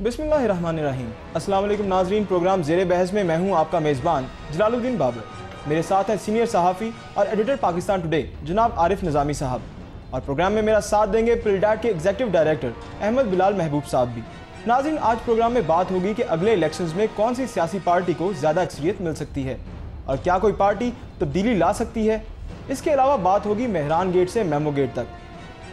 बिस्मिल्लाहिर्रहमानिर्रहीम। अस्सलाम वालेकुम नाजरीन, प्रोग्राम ज़ेरे बहस में मैं हूं आपका मेज़बान जलालुद्दीन बाबर। मेरे साथ हैं सीनियर सहाफ़ी और एडिटर पाकिस्तान टुडे जनाब आरिफ निज़ामी साहब, और प्रोग्राम में मेरा साथ देंगे पिलडाट के एग्जीक्यूटिव डायरेक्टर अहमद बिलाल महबूब साहब भी। नाज़रीन, आज प्रोग्राम में बात होगी कि अगले इलेक्शंस में कौन सी सियासी पार्टी को ज़्यादा अक्सरियत मिल सकती है और क्या कोई पार्टी तब्दीली ला सकती है। इसके अलावा बात होगी मेहरान गेट से मेमो गेट तक।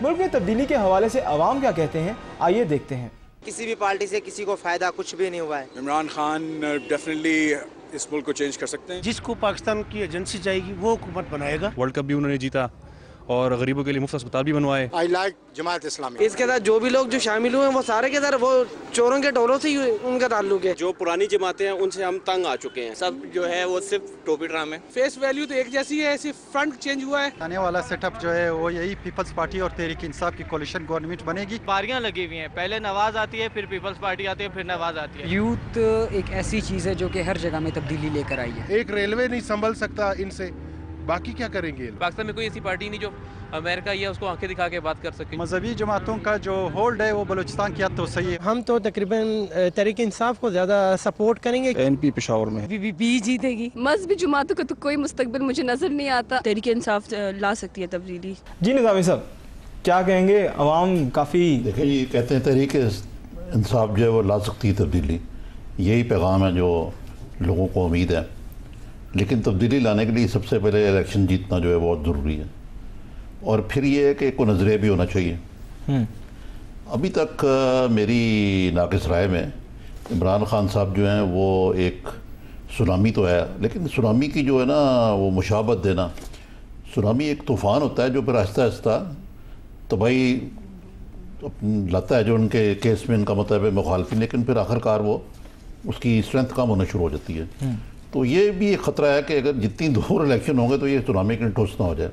मुल्क में तब्दीली के हवाले से अवाम क्या कहते हैं, आइए देखते हैं। किसी भी पार्टी से किसी को फ़ायदा कुछ भी नहीं हुआ है। इमरान खान डेफिनेटली इस मुल्क को चेंज कर सकते हैं। जिसको पाकिस्तान की एजेंसी जाएगी वो हुकूमत बनाएगा। वर्ल्ड कप भी उन्होंने जीता और गरीबों के लिए मुफ्त अस्पताल भी बनवाए। I like Jamaat Islami. इसके साथ जो भी लोग जो शामिल हुए हैं वो सारे के सारे वो चोरों के टोलों से ही उनका ताल्लुक है। जो पुरानी जमातें हैं उनसे हम तंग आ चुके हैं। सब जो है वो सिर्फ टोपी ड्रामे। फेस वैल्यू तो एक जैसी है, सिर्फ फ्रंट चेंज हुआ है। आने वाला सेटअप जो है वो यही पीपल्स पार्टी और तहरीक इंसाफ की कोलिशन गवर्नमेंट बनेगी। पारियां लगी हुई हैं, पहले नवाज आती है, फिर पीपल्स पार्टी आती है, फिर नवाज आती है। यूथ एक ऐसी चीज़ है जो कि हर जगह में तब्दीली लेकर आई है। एक रेलवे नहीं संभल सकता इनसे, बाकी क्या करेंगे। पाकिस्तान में कोई ऐसी पार्टी नहीं जो अमेरिका या उसको आंखें दिखा के बात कर सके। मजहबी जमातों का जो होल्ड है वो बलूचिस्तान की हद तो सही है। हम तो तकरीबन तहरीक इंसाफ को ज़्यादा सपोर्ट करेंगे। एनपी पेशावर में पीपीपी जीतेगी। मजहबी जमातों का तो कोई मुस्तकबिल मुझे नजर नहीं आता। तहरीक इंसाफ ला सकती है तब्दीली। जी निज़ामी साहब, क्या कहेंगे? अवाम काफ़ी देखिए, ये कहते हैं तहरीक इंसाफ जो है वो ला सकती है तब्दीली, यही पैगाम है जो लोगों को उम्मीद है। लेकिन तब्दीली लाने के लिए सबसे पहले इलेक्शन जीतना जो है बहुत ज़रूरी है, और फिर ये है कि कोई नज़रिया भी होना चाहिए। अभी तक मेरी नाक़िस राय में इमरान खान साहब जो हैं वो एक सुनामी तो है, लेकिन सुनामी की जो है ना वो मुशाबत देना, सुनामी एक तूफ़ान होता है जो फिर आहिस्ता आहिस्ता तबाही लाता है, जो उनके केस में इनका मतलब है मुखालफी, लेकिन फिर आखिरकार वो उसकी स्ट्रेंथ कम होना शुरू हो जाती है। तो ये भी एक ख़तरा है कि अगर जितनी दूर इलेक्शन होंगे तो ये सुनामी की ठोस ना हो जाए।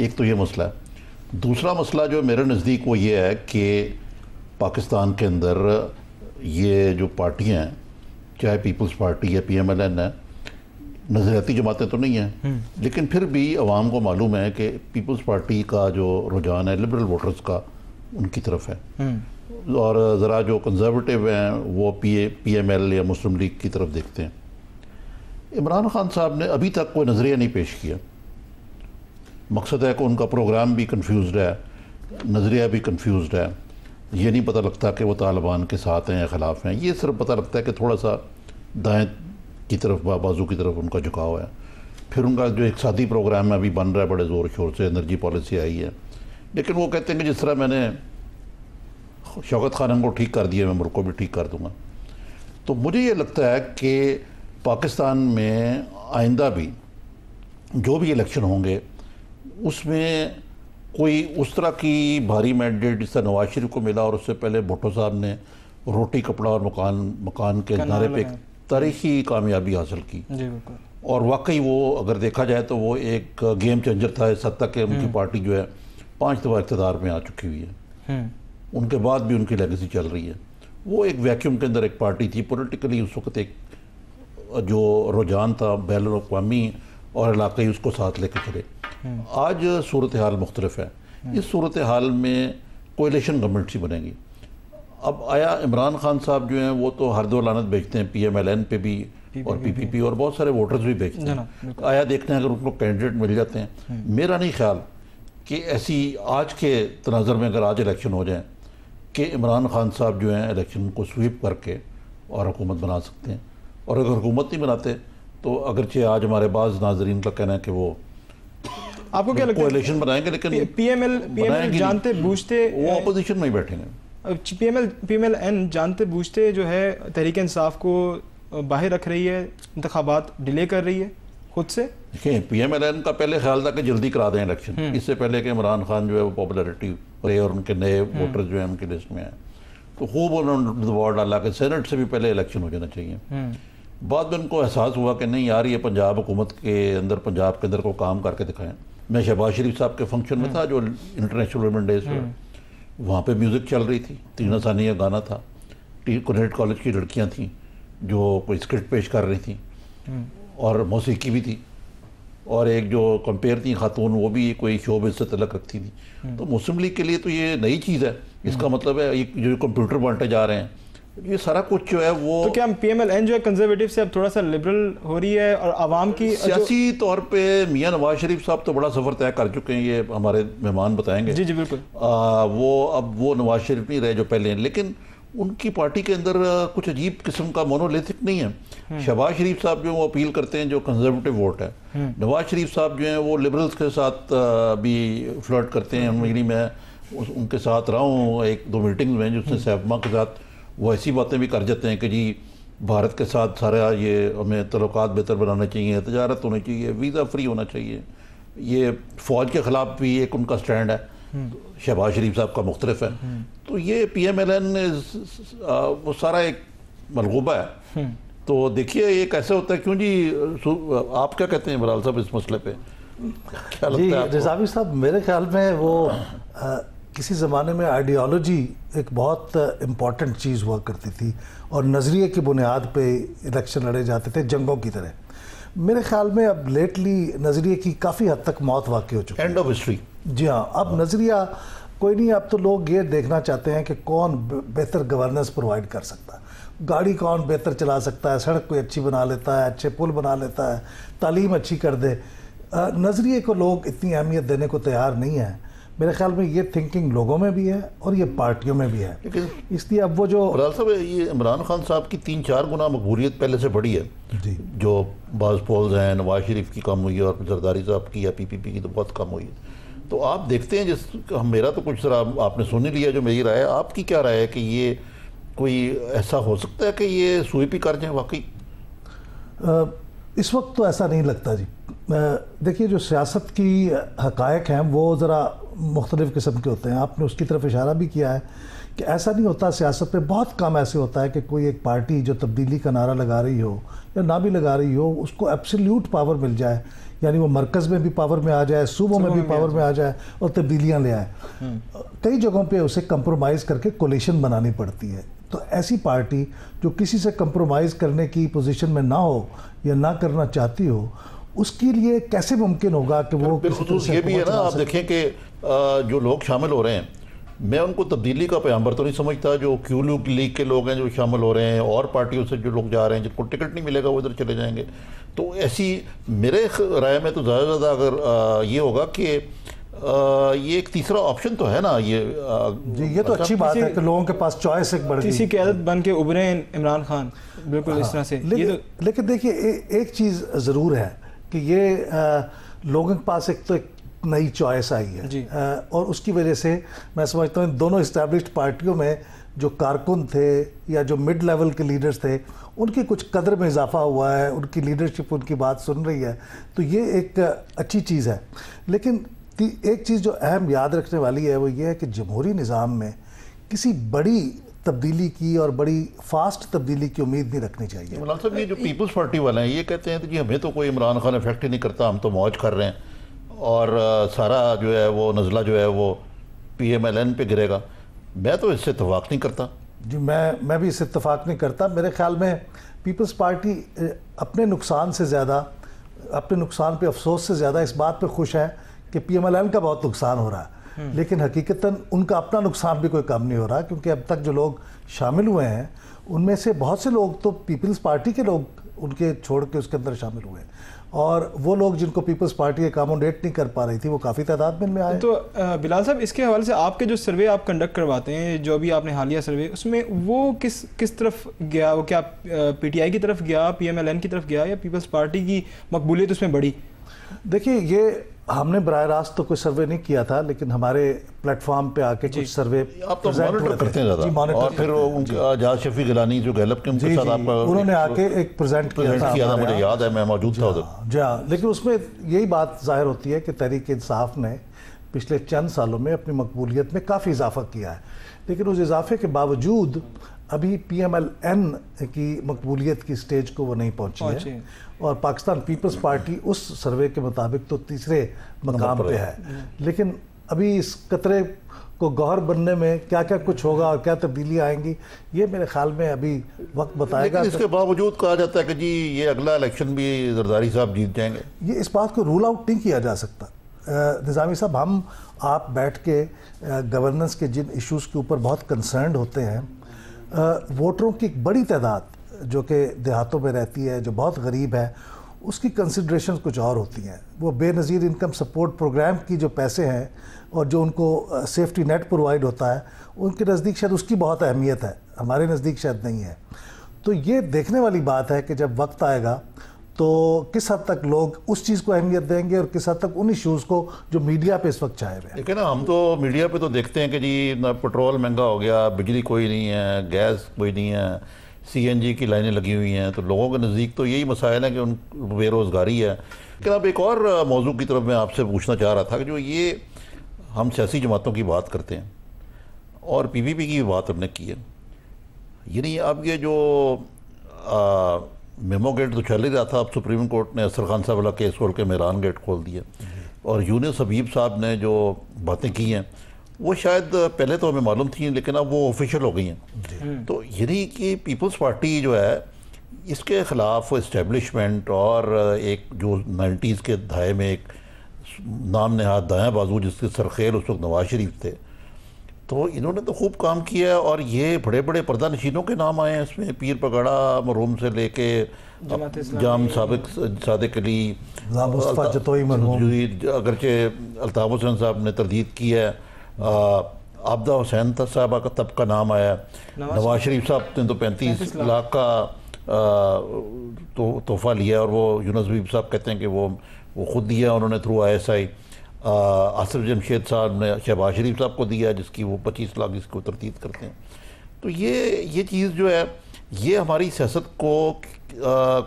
एक तो ये मसला है। दूसरा मसला जो मेरे नज़दीक वो ये है कि पाकिस्तान के अंदर ये जो पार्टियां हैं, चाहे पीपल्स पार्टी या PMLN है, नज़रियाती जमातें तो नहीं हैं, लेकिन फिर भी आवाम को मालूम है कि पीपल्स पार्टी का जो रुझान है लिबरल वोटर्स का उनकी तरफ है, और ज़रा जो कंजर्वेटिव हैं वो PML या मुस्लिम लीग की तरफ देखते हैं। इमरान खान साहब ने अभी तक कोई नज़रिया नहीं पेश किया। मकसद है कि उनका प्रोग्राम भी कंफ्यूज्ड है, नज़रिया भी कंफ्यूज्ड है। ये नहीं पता लगता कि वो तालिबान के साथ हैं या ख़िलाफ़ हैं। ये सिर्फ पता लगता है कि थोड़ा सा दाएं की तरफ, बाजू की तरफ उनका झुकाव है। फिर उनका जो एक सादी प्रोग्राम है अभी बन रहा है बड़े ज़ोर शोर से, एनर्जी पॉलिसी आई है, लेकिन वो कहते हैं कि जिस तरह मैंने शौकत खान को ठीक कर दिया मैं मुल्क को भी ठीक कर दूँगा। तो मुझे ये लगता है कि पाकिस्तान में आइंदा भी जो भी इलेक्शन होंगे उसमें कोई उस तरह की भारी मैंडेट जिस तरह नवाज शरीफ को मिला, और उससे पहले भुट्टो साहब ने रोटी कपड़ा और मकान के नारे पे एक तारीखी कामयाबी हासिल की। और वाकई वो अगर देखा जाए तो वो एक गेम चेंजर था। इस हद तक कि उनकी पार्टी जो है 5 दफ़ा इक़्तिदार में आ चुकी हुई है, उनके बाद भी उनकी लेगेसी चल रही है। वो एक वैक्यूम के अंदर एक पार्टी थी। पॉलिटिकली उस वक्त एक जो रुझान था बैनुल-अक़वामी और इलाक़ाई, उसको साथ लेके चले। आज सूरत हाल मुख्तलिफ है। इस सूरत हाल में कोalition गवर्नमेंट सी बनेगी। अब आया इमरान खान साहब जो हैं वो तो हर दो लानत बेचते हैं, PMLN पे भी और PPP और बहुत सारे वोटर्स भी बेचते हैं। आया देखते हैं अगर उनको कैंडिडेट मिल जाते हैं। मेरा नहीं ख्याल कि ऐसी आज के तनाज़र में अगर आज इलेक्शन हो जाए कि इमरान खान साहब जो हैं इलेक्शन को स्वीप करके और हुकूमत बना सकते हैं। और अगर हुकूमत नहीं बनाते तो अगरचे आज हमारे बाज़ नाजरीन का कहना है कि वो आपको क्या लगता है कोalition बनाएंगे, लेकिन PML जानते बूझते वो अपोजिशन में ही बैठेंगे। PMLN जानते बूझते जो है तहरीक इंसाफ को बाहर रख रही है, इंतखाबात डिले कर रही है खुद से। देखिए, PMLN का पहले ख्याल था कि जल्दी करा दें इलेक्शन, इससे पहले कि इमरान खान जो है वो पॉपुलैरिटी और उनके नए वोटर्स जो हैं उनकी लिस्ट में आए, तो खूब उन्होंने दबाव डाला कि सेनेट से भी पहले इलेक्शन हो जाना चाहिए। बाद में उनको एहसास हुआ कि नहीं यार, ये पंजाब हुकूमत के अंदर, पंजाब के अंदर को काम करके दिखाएं। मैं शहबाज शरीफ साहब के फंक्शन में था जो इंटरनेशनल वुमेन डेज पे, वहाँ पे म्यूज़िक चल रही थी, तीना सानी का गाना था, कोनेट कॉलेज की लड़कियाँ थीं जो कोई स्क्रिप्ट पेश कर रही थी, और मौसीकी भी थी, और एक जो कंपेयर थी खातून वो भी कोई शोबे से तलक रखती थी। तो मुस्लिम लीग के लिए तो ये नई चीज़ है। इसका मतलब है ये जो कंप्यूटर बांटे जा रहे हैं ये सारा कुछ जो है वो, तो क्या PMLN जो है कंजर्वेटिव से अब थोड़ा सा लिबरल हो रही है और आवाम की सियासी तौर पे मियां नवाज शरीफ साहब तो बड़ा सफ़र तय कर चुके हैं, ये हमारे मेहमान बताएंगे। जी बिल्कुल। वो नवाज शरीफ नहीं रहे जो पहले हैं, लेकिन उनकी पार्टी के अंदर कुछ अजीब किस्म का मोनोलिथिक नहीं है। शहबाज शरीफ साहब जो वो अपील करते हैं जो कंजर्वेटिव वोट है, नवाज शरीफ साहब जो हैं वो लिबरल्स के साथ भी फ्लर्ट करते हैं। मैं उनके साथ रहा हूँ 1-2 मीटिंग्स में, जिससे सहमा के साथ वो ऐसी बातें भी कर जाते हैं कि जी भारत के साथ सारा ये हमें तल्लुकात बेहतर बनाना चाहिए, तजारत होनी चाहिए, वीज़ा फ्री होना चाहिए, ये फ़ौज के ख़िलाफ़ भी एक उनका स्टैंड है, शहबाज शरीफ साहब का मुख्तलिफ है। तो ये PMLN वो सारा एक मलगूबा है। तो देखिए ये कैसे होता है, क्यों जी आप क्या कहते हैं बराल साहब इस मसले पे, क्या लगता है? रिज़ावी साहब, मेरे ख्याल में वो किसी ज़माने में आइडियोलॉजी एक बहुत इम्पॉर्टेंट चीज़ हुआ करती थी और नज़रिए की बुनियाद पे इलेक्शन लड़े जाते थे जंगों की तरह। मेरे ख्याल में अब लेटली नज़रिए की काफ़ी हद तक मौत वाक़ई हो चुकी है। End of history. जी हाँ, अब नज़रिया कोई नहीं। अब तो लोग ये देखना चाहते हैं कि कौन बेहतर गवर्नेंस प्रोवाइड कर सकता है, गाड़ी कौन बेहतर चला सकता है, सड़क कोई अच्छी बना लेता है, अच्छे पुल बना लेता है, तालीम अच्छी कर दे। नज़रिए को लोग इतनी अहमियत देने को तैयार नहीं है। मेरे ख्याल में ये थिंकिंग लोगों में भी है और ये पार्टियों में भी है। लेकिन इसलिए अब वो जो बराल साहब, ये इमरान खान साहब की 3-4 गुना मकबूलियत पहले से बढ़ी है जी। जो बाज़ पोल्स हैं, नवाज शरीफ की कम हुई है और जरदारी साहब की या PPP की तो बहुत कम हुई है। तो आप देखते हैं जिस मेरा तो कुछ सर आपने सुन ही लिया जो मेरी राय है, आपकी क्या राय है कि ये कोई ऐसा हो सकता है कि ये सुई भी कर जाए वाकई? इस वक्त तो ऐसा नहीं लगता जी। देखिए जो सियासत की हक़ायक़ हैं वो ज़रा मुख्तलिफ़ किस्म के होते हैं। आपने उसकी तरफ इशारा भी किया है कि ऐसा नहीं होता सियासत में, बहुत कम ऐसे होता है कि कोई एक पार्टी जो तब्दीली का नारा लगा रही हो या ना भी लगा रही हो उसको एब्सोल्यूट पावर मिल जाए, यानी वो मरकज़ में भी पावर में आ जाए, सूबों में भी पावर में आ जाए और तब्दीलियाँ ले आए। कई जगहों पे उसे कंप्रोमाइज़ करके कोलिशन बनानी पड़ती है। तो ऐसी पार्टी जो किसी से कंप्रोमाइज़ करने की पोजीशन में ना हो या ना करना चाहती हो, उसके लिए कैसे मुमकिन होगा कि वो बिलखुसूस ये भी है ना, आप देखें कि जो लोग शामिल हो रहे हैं, मैं उनको तब्दीली का पैगंबर तो नहीं समझता। जो क्यू लीग के लोग हैं जो शामिल हो रहे हैं और पार्टियों से जो लोग जा रहे हैं, जिनको टिकट नहीं मिलेगा वो इधर चले जाएंगे। तो ऐसी मेरे राय में तो ज़्यादा से ज़्यादा अगर ये होगा कि ये एक तीसरा ऑप्शन तो है ना, ये तो अच्छी बात है कि लोगों के पास चॉइस एक बढ़ गई। किसी क़यादत बन के उभरे इमरान खान, बिल्कुल इस तरह से। लेकिन देखिए एक चीज़ ज़रूर है कि ये लोगों के पास एक तो एक नई चॉइस आई है और उसकी वजह से मैं समझता हूँ दोनों इस्टेब्लिश्ड पार्टियों में जो कारकुन थे या जो मिड लेवल के लीडर्स थे उनकी कुछ कदर में इजाफा हुआ है, उनकी लीडरशिप उनकी बात सुन रही है, तो ये एक अच्छी चीज़ है। लेकिन एक चीज़ जो अहम याद रखने वाली है वो ये है कि जमहूरी निज़ाम में किसी बड़ी तब्दीली की और बड़ी फास्ट तब्दीली की उम्मीद नहीं रखनी चाहिए। मौलाना साहब, ये जो पीपल्स पार्टी वाले हैं ये कहते हैं कि जी हमें तो कोई इमरान खान इफेक्ट ही नहीं करता, हम तो मौज कर रहे हैं और सारा जो है वो नज़ला जो है वो PMLN पे गिरेगा। मैं तो इससे इत्तेफाक नहीं करता जी। मैं भी इससे इत्तेफाक नहीं करता। मेरे ख्याल में पीपल्स पार्टी अपने नुकसान से ज़्यादा, अपने नुकसान पे अफसोस से ज़्यादा इस बात पे खुश है कि PMLN का बहुत नुकसान हो रहा है, लेकिन हकीकतन उनका अपना नुकसान भी कोई कम नहीं हो रहा, क्योंकि अब तक जो लोग शामिल हुए हैं उनमें से बहुत से लोग तो पीपल्स पार्टी के लोग उनके छोड़ के उसके अंदर शामिल हुए, और वो लोग जिनको पीपल्स पार्टी अकोमोडेट नहीं कर पा रही थी वो काफ़ी तादाद में आए। तो बिलाल साहब, इसके हवाले से आपके जो सर्वे आप कंडक्ट करवाते हैं, जो अभी आपने हालिया सर्वे, उसमें वो किस तरफ गया? वो क्या PTI की तरफ गया, PMLN की तरफ गया, या पीपल्स पार्टी की मकबूलियत उसमें बढ़ी? देखिए ये हमने बराह रास्त तो कोई सर्वे नहीं किया था, लेकिन हमारे प्लेटफॉर्म पे आके कुछ सर्वे आप तो मॉनिटर करते हैं ज़्यादा, और फिर आजाद शफी गिलानी जो गैलप के उनके साथ आप उन्होंने आके एक प्रेजेंट किया था, मुझे याद है, मैं मौजूद था उधर। जी हाँ, लेकिन उसमें यही बात जाहिर होती है कि तहरीक इंसाफ ने पिछले चंद सालों में अपनी मकबूलियत में काफ़ी इजाफा किया है, लेकिन उस इजाफे के बावजूद अभी PMLN की मकबूलियत की स्टेज को वो नहीं पहुंची है, और पाकिस्तान पीपल्स पार्टी उस सर्वे के मुताबिक तो तीसरे मकाम पे है। लेकिन अभी इस कतरे को गौहर बनने में क्या क्या कुछ होगा और क्या तब्दीली आएंगी, ये मेरे ख्याल में अभी वक्त बताएगा। लेकिन इसके बावजूद कहा जाता है कि जी ये अगला इलेक्शन भी जरदारी साहब जीत जाएंगे। ये इस बात को रूल आउट नहीं किया जा सकता। निज़ामी साहब, हम आप बैठ के गवर्नेंस के जिन इश्यूज़ के ऊपर बहुत कंसर्न्ड होते हैं, वोटरों की एक बड़ी तादाद जो कि देहातों में रहती है, जो बहुत गरीब है, उसकी कंसिड्रेशन कुछ और होती हैं। वो बेनज़ीर इनकम सपोर्ट प्रोग्राम की जो पैसे हैं और जो उनको सेफ्टी नेट प्रोवाइड होता है, उनके नज़दीक शायद उसकी बहुत अहमियत है, हमारे नज़दीक शायद नहीं है। तो ये देखने वाली बात है कि जब वक्त आएगा तो किस हद तक लोग उस चीज़ को अहमियत देंगे और किस हद तक उन इश्यूज़ को जो मीडिया पे इस वक्त छाए हुए हैं। देखिए ना, हम तो मीडिया पे तो देखते हैं कि जी पेट्रोल महंगा हो गया, बिजली कोई नहीं है, गैस कोई नहीं है, CNG की लाइनें लगी हुई हैं, तो लोगों के नज़दीक तो यही मसाइल है कि उन बेरोज़गारी है। लेकिन अब एक और मौजू की तरफ मैं आपसे पूछना चाह रहा था कि जो ये हम सियासी जमातों की बात करते हैं और PPP की बात हमने की है, यानी अब ये जो मेमो गेट तो चल ही रहा था, अब सुप्रीम कोर्ट ने असर खान साहब वाला केस खोल के मेहरान गेट खोल दिया और यूनुस हबीब साहब ने जो बातें की हैं वो शायद पहले तो हमें मालूम थी लेकिन अब वो ऑफिशियल हो गई हैं। तो यानी कि पीपल्स पार्टी जो है इसके ख़िलाफ़ इस्टेब्लिशमेंट और एक जो 90s के दहाई में एक नाम नहाद दायां बाजू जिसके सरखेल उस वक्त नवाज शरीफ थे, तो इन्होंने तो खूब काम किया है और ये बड़े बड़े पर्दा नशीनों के नाम आए हैं इसमें, पीर पगड़ा मरूम से लेके जाम सादिक अली, अगरचे अल्ताफ़ हुसैन साहब ने तरदीद की है, आबदा हुसैन साहबा का तब का नाम आया, नवाज शरीफ साहब ने तो 35 लाख का तोहफ़ा लिया और वो यूनुस हबीब साहब कहते हैं कि वो ख़ुद दिया उन्होंने थ्रू ISI। आसिफ जमशेद साहब ने शहबाज शरीफ साहब को दिया जिसकी वो 25 लाख जिसको तरतीब करते हैं। तो ये चीज़ जो है ये हमारी सियासत को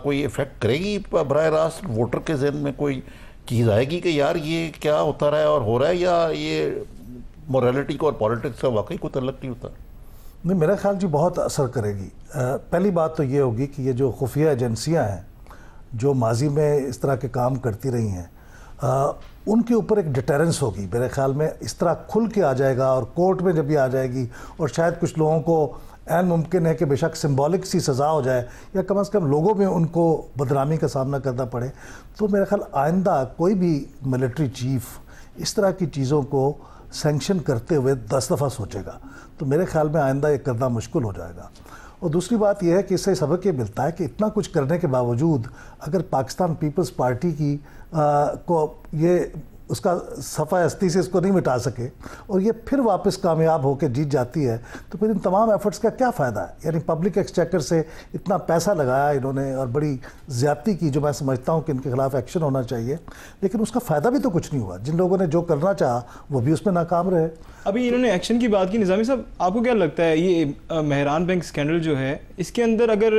कोई इफ़ेक्ट करेगी बराह रास्त, वोटर के जहन में कोई चीज़ आएगी कि यार ये क्या होता रहा है और हो रहा है, या ये मोरालिटी को और पॉलिटिक्स का वाकई कोई तल्लुक़ नहीं होता? नहीं, मेरा ख्याल जी बहुत असर करेगी। पहली बात तो ये होगी कि ये जो खुफिया एजेंसियाँ हैं जो माजी में इस तरह के काम करती रही हैं, उनके ऊपर एक डिटेरेंस होगी मेरे ख्याल में। इस तरह खुल के आ जाएगा और कोर्ट में जब ये आ जाएगी और शायद कुछ लोगों को ऐन मुमकिन है कि बेशक सिंबॉलिक सी सज़ा हो जाए या कम से कम लोगों में उनको बदनामी का सामना करना पड़े, तो मेरा ख्याल आइंदा कोई भी मिलिट्री चीफ इस तरह की चीज़ों को सैंक्शन करते हुए 10 दफ़ा सोचेगा। तो मेरे ख्याल में आइंदा ये करना मुश्किल हो जाएगा। और दूसरी बात यह है कि इससे सबक ये मिलता है कि इतना कुछ करने के बावजूद अगर पाकिस्तान पीपल्स पार्टी की को ये उसका सफ़ा हस्ती से इसको नहीं मिटा सके और ये फिर वापस कामयाब होकर जीत जाती है, तो फिर इन तमाम एफर्ट्स का क्या फ़ायदा है? यानी पब्लिक एक्सचेकर से इतना पैसा लगाया इन्होंने और बड़ी ज़्यादती की, जो मैं समझता हूँ कि इनके खिलाफ़ एक्शन होना चाहिए, लेकिन उसका फ़ायदा भी तो कुछ नहीं हुआ। जिन लोगों ने जो करना चाहा वो भी उसमें नाकाम रहे। अभी इन्होंने एक्शन की बात की, निज़ामी साहब आपको क्या लगता है ये मेहरान बैंक स्कैंडल जो है इसके अंदर अगर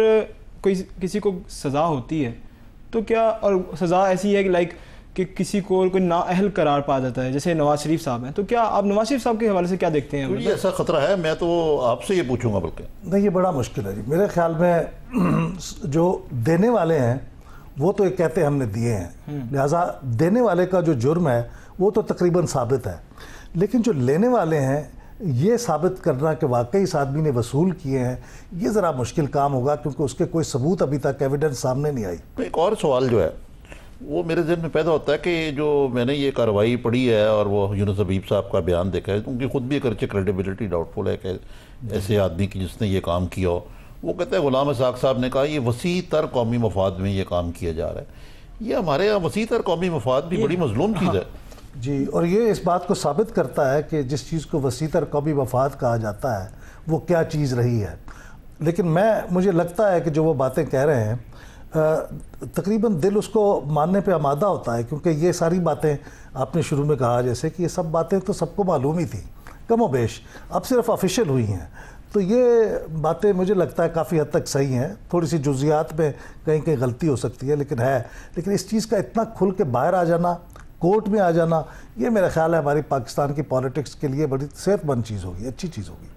कोई किसी को सज़ा होती है तो क्या, और सज़ा ऐसी है कि लाइक कि किसी को कोई नाअहल करार पा जाता है जैसे नवाज शरीफ साहब हैं, तो क्या आप नवाज शरीफ साहब के हवाले से क्या देखते हैं? ये ऐसा खतरा है, मैं तो आपसे ये पूछूंगा। बल्कि नहीं, ये बड़ा मुश्किल है जी मेरे ख्याल में। जो देने वाले हैं वो तो एक कहते हैं हमने दिए हैं, लिहाजा देने वाले का जो जुर्म है वो तो तकरीबन साबित है, लेकिन जो लेने वाले हैं ये साबित करना कि वाकई इस आदमी ने वसूल किए हैं, ये ज़रा मुश्किल काम होगा क्योंकि उसके कोई सबूत अभी तक एविडेंस सामने नहीं आई। तो एक और सवाल जो है वो मेरे जहन में पैदा होता है कि जो मैंने ये कार्रवाई पढ़ी है और वो यूनुस हबीब साहब का बयान देखा है, उनकी खुद भी एक अच्छी क्रेडिबिलिटी डाउटफुल है कि ऐसे आदमी की जिसने ये काम किया हो। वो कहते हैं गुलाम इसाक साहब ने कहा ये वसी तर कौमी मफाद में ये काम किया जा रहा है। ये हमारे यहाँ वसी तर कौमी मफाद भी बड़ी मजलूम चीज़ है जी, और ये इस बात को साबित करता है कि जिस चीज़ को वसी तर कौमी मफाद कहा जाता है वो क्या चीज़ रही है। लेकिन मुझे लगता है कि जो वो बातें कह रहे हैं तकरीबन दिल उसको मानने पे आमादा होता है, क्योंकि ये सारी बातें आपने शुरू में कहा जैसे कि ये सब बातें तो सबको मालूम ही थी कमोबेश, अब सिर्फ ऑफिशियल हुई हैं। तो ये बातें मुझे लगता है काफ़ी हद तक सही हैं, थोड़ी सी जुज़ियात में कहीं कहीं गलती हो सकती है लेकिन इस चीज़ का इतना खुल के बाहर आ जाना, कोर्ट में आ जाना, ये मेरा ख्याल है हमारी पाकिस्तान की पॉलिटिक्स के लिए बड़ी सेहतमंद चीज़ होगी, अच्छी चीज़ होगी।